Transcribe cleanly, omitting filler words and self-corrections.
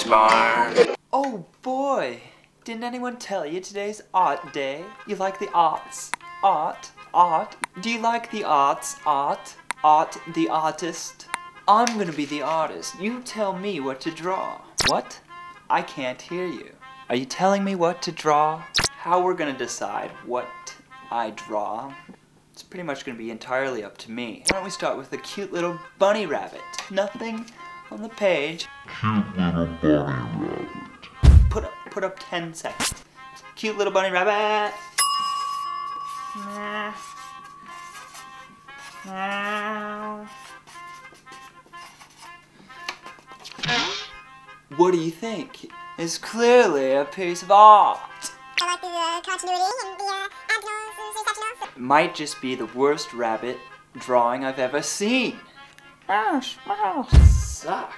bar. Oh boy! Didn't anyone tell you today's art day? You like the arts? Art? Art? Do you like the arts? Art? Art the artist? I'm gonna be the artist. You tell me what to draw. What? I can't hear you. Are you telling me what to draw? How we're gonna decide what I draw? It's pretty much gonna be entirely up to me. Why don't we start with a cute little bunny rabbit? Nothing on the page. Cute little bunny rabbit. Put up 10 seconds. Cute little bunny rabbit. What do you think? It's clearly a piece of art. I like the continuity and the abdominals and sectionals. It might just be the worst rabbit drawing I've ever seen. Suck.